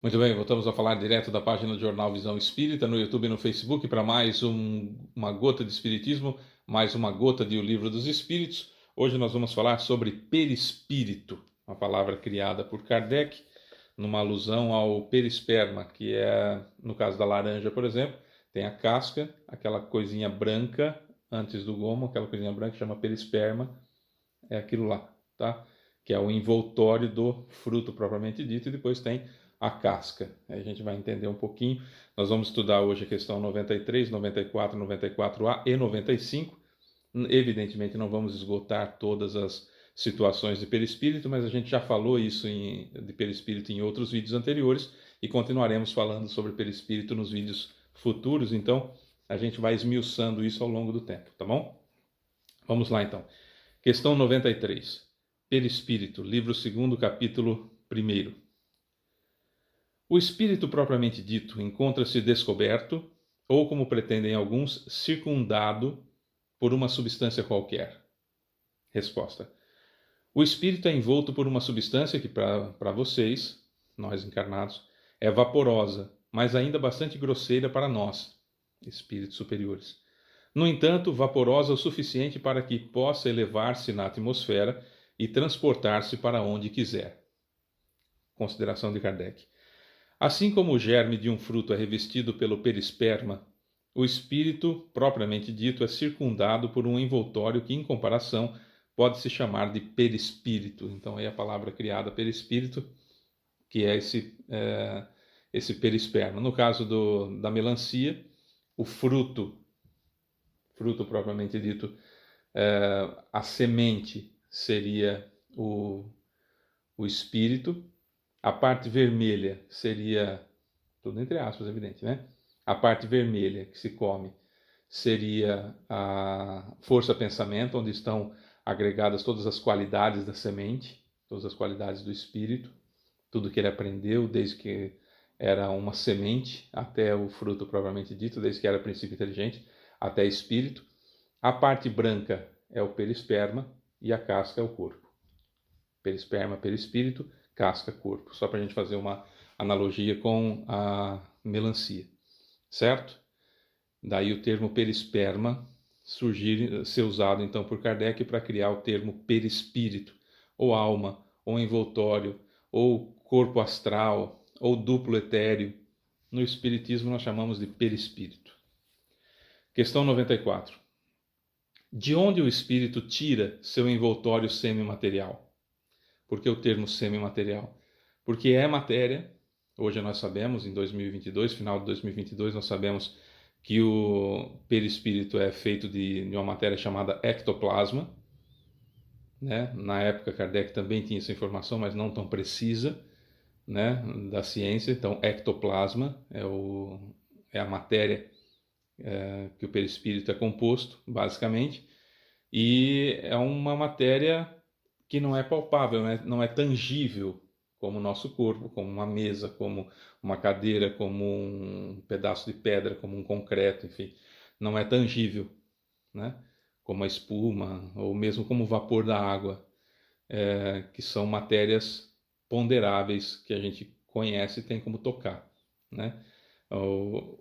Muito bem, voltamos a falar direto da página do Jornal Visão Espírita, no YouTube e no Facebook, para mais uma gota de Espiritismo, mais uma gota de O Livro dos Espíritos. Hoje nós vamos falar sobre perispírito, uma palavra criada por Kardec, numa alusão ao perisperma, que é, no caso da laranja, por exemplo, tem a casca, aquela coisinha branca antes do gomo, aquela coisinha branca que chama perisperma, é aquilo lá, tá? Que é o envoltório do fruto propriamente dito, e depois tem a casca. Aí a gente vai entender um pouquinho. Nós vamos estudar hoje a questão 93, 94, 94A e 95. Evidentemente não vamos esgotar todas as situações de perispírito, mas a gente já falou isso de perispírito em outros vídeos anteriores e continuaremos falando sobre perispírito nos vídeos futuros, então a gente vai esmiuçando isso ao longo do tempo, tá bom? Vamos lá então. Questão 93. Perispírito, livro 2º, capítulo 1º. O espírito propriamente dito encontra-se descoberto, ou como pretendem alguns, circundado por uma substância qualquer. Resposta. O espírito é envolto por uma substância que para vocês, nós encarnados, é vaporosa, mas ainda bastante grosseira para nós, espíritos superiores. No entanto, vaporosa o suficiente para que possa elevar-se na atmosfera e transportar-se para onde quiser. Consideração de Kardec. Assim como o germe de um fruto é revestido pelo perisperma, o espírito, propriamente dito, é circundado por um envoltório que, em comparação, pode se chamar de perispírito. Então, aí a palavra criada perispírito, que é esse perisperma. No caso da melancia, o fruto propriamente dito, a semente seria o espírito, a parte vermelha seria, tudo entre aspas, evidente, né? A parte vermelha que se come seria a força-pensamento, onde estão agregadas todas as qualidades da semente, todas as qualidades do espírito, tudo que ele aprendeu desde que era uma semente até o fruto propriamente dito, desde que era princípio inteligente até espírito. A parte branca é o perisperma e a casca é o corpo. Perisperma, perispírito, casca, corpo. Só para a gente fazer uma analogia com a melancia, certo? Daí o termo perisperma ser usado então por Kardec para criar o termo perispírito, ou alma, ou envoltório, ou corpo astral, ou duplo etéreo. No Espiritismo nós chamamos de perispírito. Questão 94. De onde o espírito tira seu envoltório semimaterial? Por que o termo semimaterial? Porque é matéria. Hoje nós sabemos, em 2022, final de 2022, nós sabemos que o perispírito é feito de uma matéria chamada ectoplasma, né? Na época, Kardec também tinha essa informação, mas não tão precisa, né, da ciência. Então, ectoplasma é a matéria que o perispírito é composto, basicamente, e é uma matéria que não é palpável, né? Não é tangível, como o nosso corpo, como uma mesa, como uma cadeira, como um pedaço de pedra, como um concreto, enfim, não é tangível, né? Como a espuma, ou mesmo como o vapor da água, que são matérias ponderáveis que a gente conhece e tem como tocar, né? O,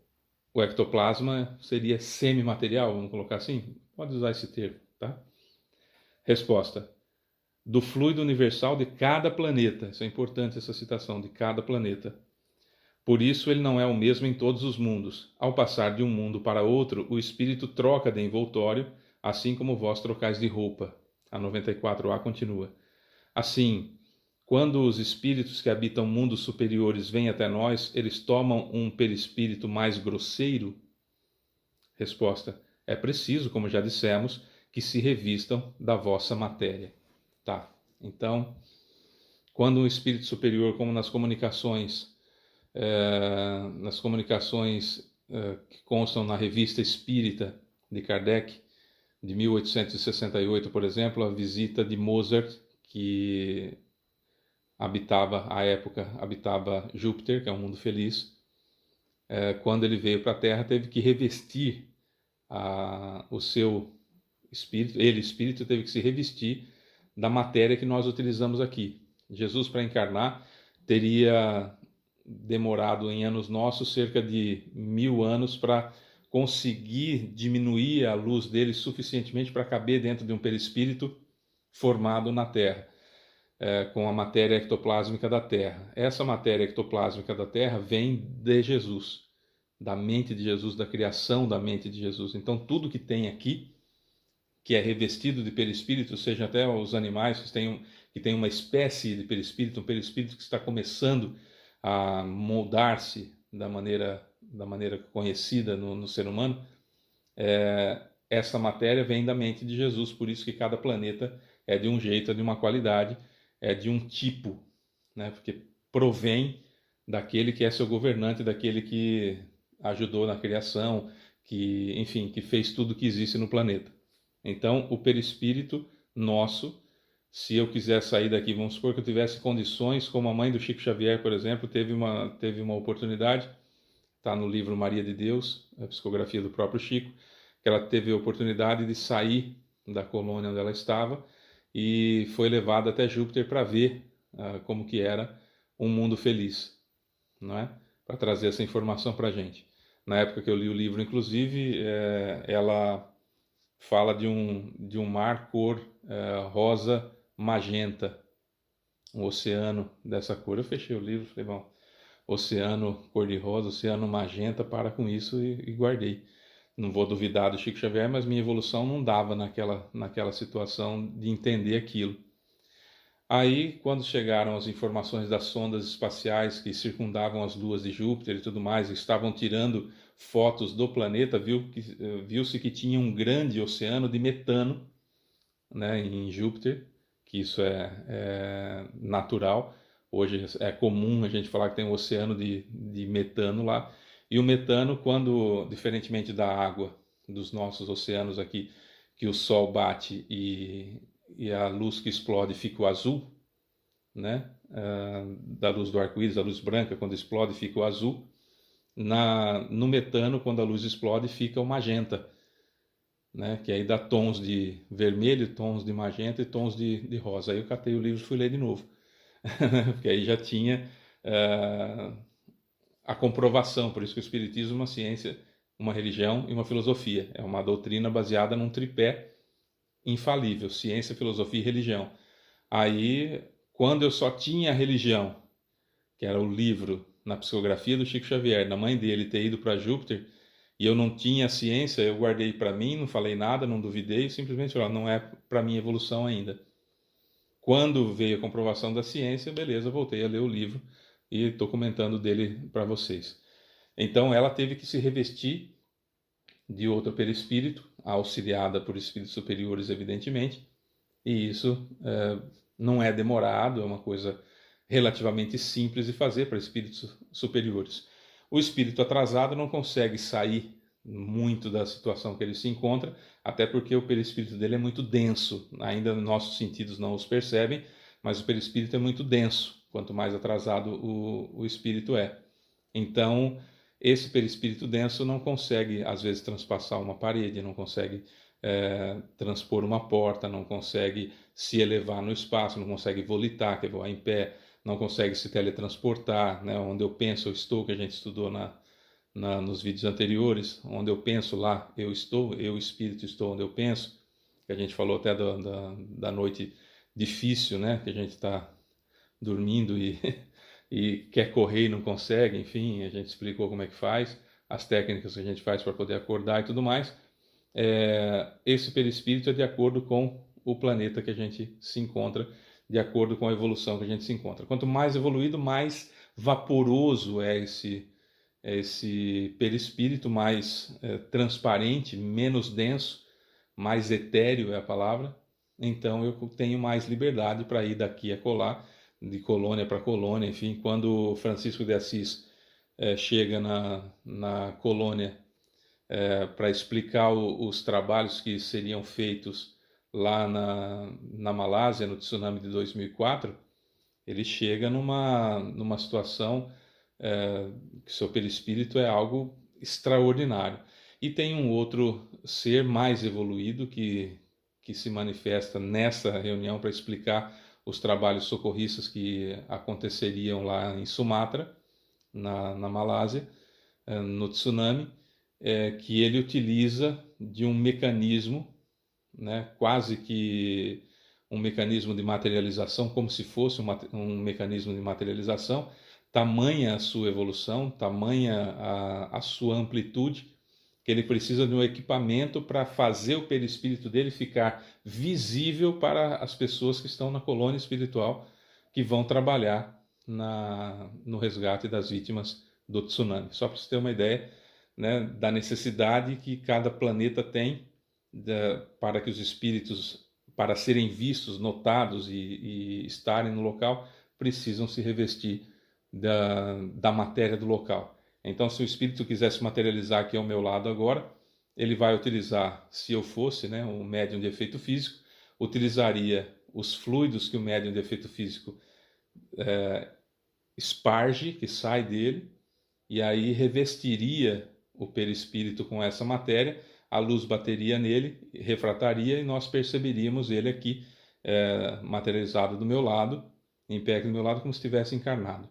o ectoplasma seria semimaterial, vamos colocar assim? Pode usar esse termo, tá? Resposta. Do fluido universal de cada planeta. Isso é importante, essa citação, de cada planeta. Por isso ele não é o mesmo em todos os mundos. Ao passar de um mundo para outro, o espírito troca de envoltório, assim como vós trocais de roupa. A 94A continua. Assim, quando os espíritos que habitam mundos superiores vêm até nós, eles tomam um perispírito mais grosseiro? Resposta. É preciso, como já dissemos, que se revistam da vossa matéria. Tá. Então, quando um espírito superior, como nas comunicações que constam na Revista Espírita de Kardec, de 1868, por exemplo, a visita de Mozart, que habitava Júpiter, que é um mundo feliz. Quando ele veio para a Terra, teve que revestir o seu espírito teve que se revestir da matéria que nós utilizamos aqui. Jesus, para encarnar, teria demorado em anos nossos cerca de 1000 anos para conseguir diminuir a luz dele suficientemente para caber dentro de um perispírito formado na Terra, com a matéria ectoplásmica da Terra. Essa matéria ectoplásmica da Terra vem de Jesus, da mente de Jesus, da criação da mente de Jesus. Então, tudo que tem aqui, que é revestido de perispírito, seja até os animais que têm uma espécie de perispírito, um perispírito que está começando a moldar-se da maneira conhecida no ser humano, essa matéria vem da mente de Jesus, por isso que cada planeta é de um jeito, é de uma qualidade, é de um tipo, né? Porque provém daquele que é seu governante, daquele que ajudou na criação, que, enfim, que fez tudo que existe no planeta. Então, o perispírito nosso, se eu quiser sair daqui, vamos supor que eu tivesse condições, como a mãe do Chico Xavier, por exemplo, teve uma oportunidade, está no livro Maria de Deus, a psicografia do próprio Chico, que ela teve a oportunidade de sair da colônia onde ela estava e foi levada até Júpiter para ver como que era um mundo feliz, não é? Para trazer essa informação para a gente. Na época que eu li o livro, inclusive, ela fala de um mar cor rosa magenta, um oceano dessa cor. Eu fechei o livro, falei, bom, oceano cor-de-rosa, oceano magenta, para com isso, e guardei. Não vou duvidar do Chico Xavier, mas minha evolução não dava naquela situação de entender aquilo. Aí, quando chegaram as informações das sondas espaciais que circundavam as luas de Júpiter e tudo mais, e estavam tirando fotos do planeta, viu-se que tinha um grande oceano de metano, né, em Júpiter, que isso é natural. Hoje é comum a gente falar que tem um oceano de metano lá. E o metano, quando, diferentemente da água dos nossos oceanos aqui, que o sol bate e a luz que explode fica o azul, né? Da luz do arco-íris, a luz branca, quando explode, fica o azul. No metano, quando a luz explode, fica o magenta, né? Que aí dá tons de vermelho, tons de magenta e tons de rosa. Aí eu catei o livro e fui ler de novo, porque aí já tinha a comprovação. Por isso que o Espiritismo é uma ciência, uma religião e uma filosofia. É uma doutrina baseada num tripé infalível: ciência, filosofia e religião. Aí, quando eu só tinha a religião, que era o livro na psicografia do Chico Xavier, da mãe dele ter ido para Júpiter, e eu não tinha a ciência, eu guardei para mim, não falei nada, não duvidei, simplesmente falei, não é para minha evolução ainda. Quando veio a comprovação da ciência, beleza, voltei a ler o livro e estou comentando dele para vocês. Então, ela teve que se revestir de outro perispírito, auxiliada por espíritos superiores, evidentemente, e isso não é demorado, é uma coisa relativamente simples de fazer para espíritos superiores. O espírito atrasado não consegue sair muito da situação que ele se encontra, até porque o perispírito dele é muito denso, ainda nossos sentidos não os percebem, mas o perispírito é muito denso, quanto mais atrasado o espírito é. Então, esse perispírito denso não consegue, às vezes, transpassar uma parede, não consegue transpor uma porta, não consegue se elevar no espaço, não consegue volitar, que é voar em pé, não consegue se teletransportar, né? Onde eu penso, eu estou, que a gente estudou nos vídeos anteriores, onde eu penso lá, eu estou, eu, espírito, estou onde eu penso, que a gente falou até da noite difícil, né? Que a gente está dormindo e quer correr e não consegue, enfim, a gente explicou como é que faz, as técnicas que a gente faz para poder acordar e tudo mais. Esse perispírito é de acordo com o planeta que a gente se encontra, de acordo com a evolução que a gente se encontra. Quanto mais evoluído, mais vaporoso é esse perispírito, mais transparente, menos denso, mais etéreo é a palavra. Então eu tenho mais liberdade para ir daqui a colar, de colônia para colônia. Enfim, quando Francisco de Assis chega na colônia para explicar os trabalhos que seriam feitos lá na Malásia, no tsunami de 2004, ele chega numa situação que seu perispírito é algo extraordinário. E tem um outro ser mais evoluído que se manifesta nessa reunião para explicar os trabalhos socorristas que aconteceriam lá em Sumatra, na Malásia, no tsunami, que ele utiliza de um mecanismo, né, quase que um mecanismo de materialização, como se fosse um mecanismo de materialização, tamanha a sua evolução, tamanha a sua amplitude, que ele precisa de um equipamento para fazer o perispírito dele ficar visível para as pessoas que estão na colônia espiritual, que vão trabalhar no resgate das vítimas do tsunami. Só para você ter uma ideia, né, da necessidade que cada planeta tem para que os espíritos, para serem vistos, notados e estarem no local, precisam se revestir da matéria do local. Então, se o espírito quiser se materializar aqui ao meu lado agora, ele vai utilizar, se eu fosse, né, um médium de efeito físico, utilizaria os fluidos que o médium de efeito físico esparge, que sai dele, e aí revestiria o perispírito com essa matéria, a luz bateria nele, refrataria e nós perceberíamos ele aqui materializado do meu lado, em pé aqui do meu lado, como se estivesse encarnado.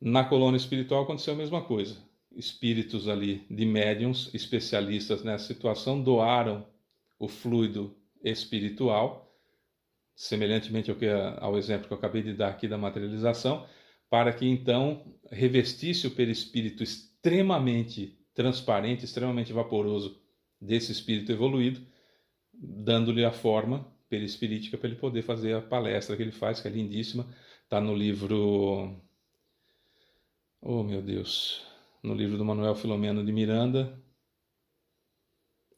Na colônia espiritual aconteceu a mesma coisa. Espíritos ali de médiums, especialistas nessa situação, doaram o fluido espiritual, semelhantemente ao exemplo que eu acabei de dar aqui da materialização, para que então revestisse o perispírito extremamente transparente, extremamente vaporoso desse espírito evoluído, dando-lhe a forma perispirítica para ele poder fazer a palestra que ele faz, que é lindíssima. Está no livro... Oh, meu Deus! No livro do Manuel Filomeno de Miranda,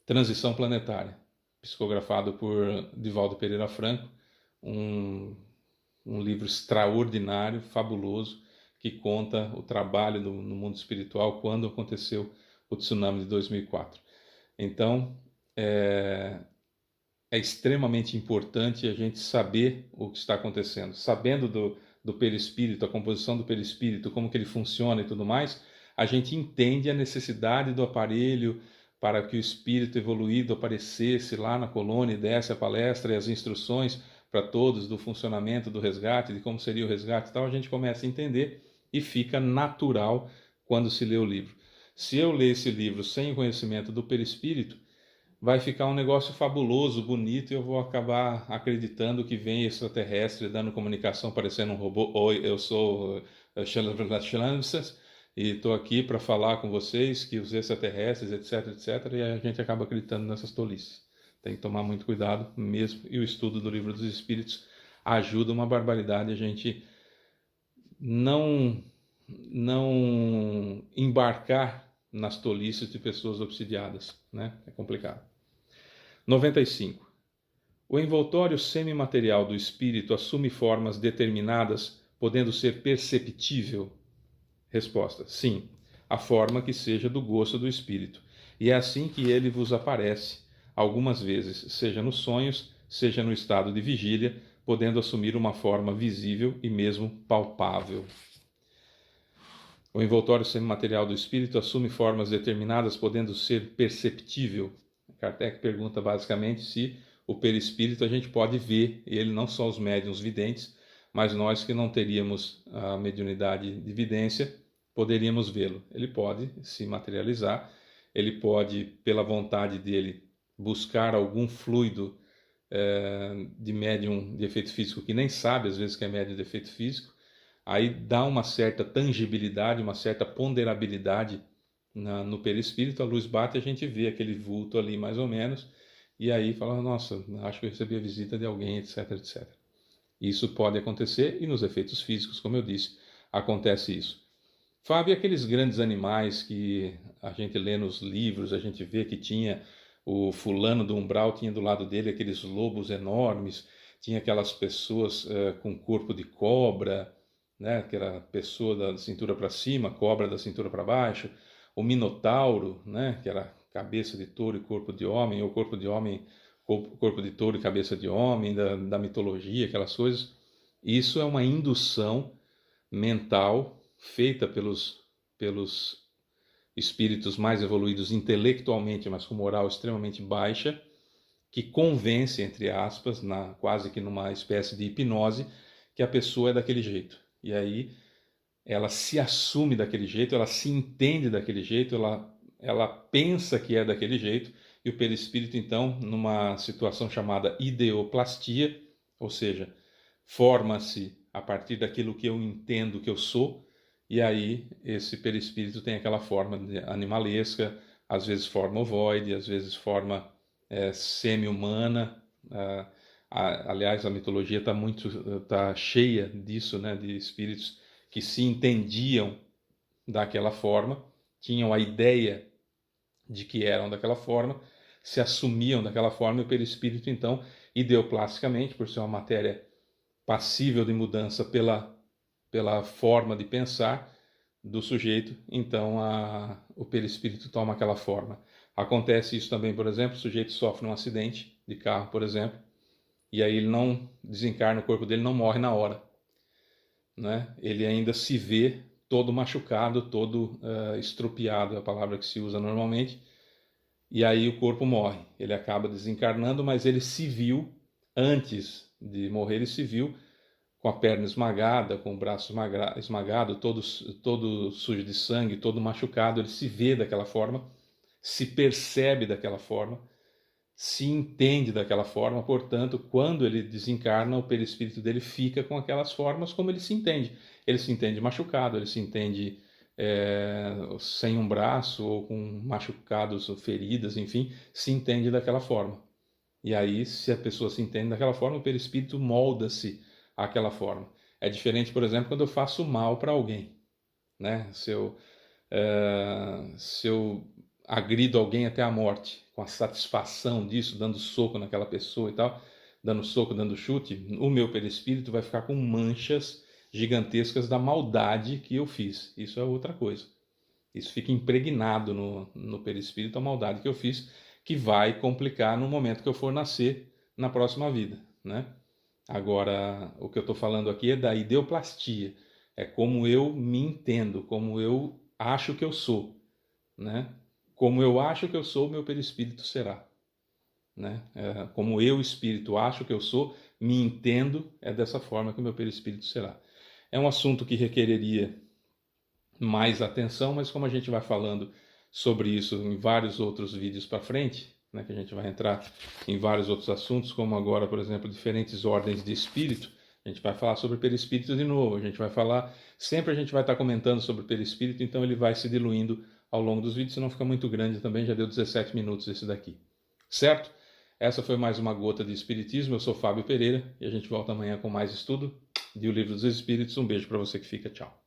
Transição Planetária, psicografado por Divaldo Pereira Franco, um livro extraordinário, fabuloso, que conta o trabalho no mundo espiritual quando aconteceu o tsunami de 2004. Então, é extremamente importante a gente saber o que está acontecendo. Sabendo do perispírito, a composição do perispírito, como que ele funciona e tudo mais, a gente entende a necessidade do aparelho para que o espírito evoluído aparecesse lá na colônia e desse a palestra e as instruções para todos do funcionamento do resgate, de como seria o resgate e tal, a gente começa a entender e fica natural quando se lê o livro. Se eu ler esse livro sem o conhecimento do perispírito, vai ficar um negócio fabuloso, bonito, e eu vou acabar acreditando que vem extraterrestre dando comunicação parecendo um robô. Oi, eu sou Chances e estou aqui para falar com vocês que os extraterrestres, etc, etc, e a gente acaba acreditando nessas tolices. Tem que tomar muito cuidado mesmo, e o estudo do Livro dos Espíritos ajuda uma barbaridade a gente não embarcar nas tolices de pessoas obsidiadas, né? É complicado. 95. O envoltório semimaterial do espírito assume formas determinadas, podendo ser perceptível? Resposta: sim, a forma que seja do gosto do espírito. E é assim que ele vos aparece, algumas vezes, seja nos sonhos, seja no estado de vigília, podendo assumir uma forma visível e mesmo palpável. O envoltório semimaterial do espírito assume formas determinadas, podendo ser perceptível. Kardec pergunta basicamente se o perispírito a gente pode ver, ele não só os médiuns videntes, mas nós que não teríamos a mediunidade de vidência, poderíamos vê-lo. Ele pode se materializar, ele pode, pela vontade dele, buscar algum fluido de médium de efeito físico que nem sabe às vezes que é médium de efeito físico, aí dá uma certa tangibilidade, uma certa ponderabilidade no perispírito, a luz bate e a gente vê aquele vulto ali mais ou menos, e aí fala, nossa, acho que eu recebi a visita de alguém, etc, etc. Isso pode acontecer, e nos efeitos físicos, como eu disse, acontece isso. Fábio, e aqueles grandes animais que a gente lê nos livros, a gente vê que tinha o fulano do umbral, tinha do lado dele aqueles lobos enormes, tinha aquelas pessoas com corpo de cobra, né, que era pessoa da cintura para cima, cobra da cintura para baixo, o minotauro, né, que era cabeça de touro e corpo de homem, ou corpo de homem, corpo de touro e cabeça de homem, da mitologia, aquelas coisas. Isso é uma indução mental feita pelos espíritos mais evoluídos intelectualmente, mas com moral extremamente baixa, que convence, entre aspas, quase que numa espécie de hipnose, que a pessoa é daquele jeito. E aí ela se assume daquele jeito, ela se entende daquele jeito, ela pensa que é daquele jeito, e o perispírito, então, numa situação chamada ideoplastia, ou seja, forma-se a partir daquilo que eu entendo que eu sou, e aí esse perispírito tem aquela forma animalesca, às vezes forma ovoide, às vezes forma semi-humana. Aliás, a mitologia tá cheia disso, né, de espíritos que se entendiam daquela forma, tinham a ideia de que eram daquela forma, se assumiam daquela forma, e o perispírito, então, ideoplasticamente, por ser uma matéria passível de mudança pela forma de pensar do sujeito, então o perispírito toma aquela forma. Acontece isso também, por exemplo, o sujeito sofre um acidente de carro, por exemplo, e aí ele não desencarna, o corpo dele não morre na hora, né? Ele ainda se vê todo machucado, todo estrupiado, é a palavra que se usa normalmente, e aí o corpo morre. Ele acaba desencarnando, mas ele se viu, antes de morrer, ele se viu com a perna esmagada, com o braço esmagado, todo sujo de sangue, todo machucado. Ele se vê daquela forma, se percebe daquela forma, se entende daquela forma. Portanto, quando ele desencarna, o perispírito dele fica com aquelas formas como ele se entende. Ele se entende machucado, ele se entende sem um braço ou com machucados ou feridas, enfim, se entende daquela forma. E aí, se a pessoa se entende daquela forma, o perispírito molda-se àquela forma. É diferente, por exemplo, quando eu faço mal para alguém, né? Se eu agrido alguém até a morte, com a satisfação disso, dando soco naquela pessoa e tal, dando soco, dando chute, o meu perispírito vai ficar com manchas gigantescas da maldade que eu fiz. Isso é outra coisa. Isso fica impregnado no perispírito, a maldade que eu fiz, que vai complicar no momento que eu for nascer na próxima vida, né? Agora, o que eu estou falando aqui é da ideoplastia. É como eu me entendo, como eu acho que eu sou, né? Como eu acho que eu sou, meu perispírito será, né? Como eu, espírito, acho que eu sou, me entendo, é dessa forma que o meu perispírito será. É um assunto que requereria mais atenção, mas como a gente vai falando sobre isso em vários outros vídeos para frente, né, que a gente vai entrar em vários outros assuntos, como agora, por exemplo, diferentes ordens de espírito, a gente vai falar sobre perispírito de novo, a gente vai falar, sempre a gente vai estar comentando sobre perispírito, então ele vai se diluindo ao longo dos vídeos, senão fica muito grande também, já deu 17 minutos esse daqui. Certo? Essa foi mais uma gota de espiritismo, eu sou Fábio Pereira, e a gente volta amanhã com mais estudo de O Livro dos Espíritos. Um beijo para você que fica, tchau.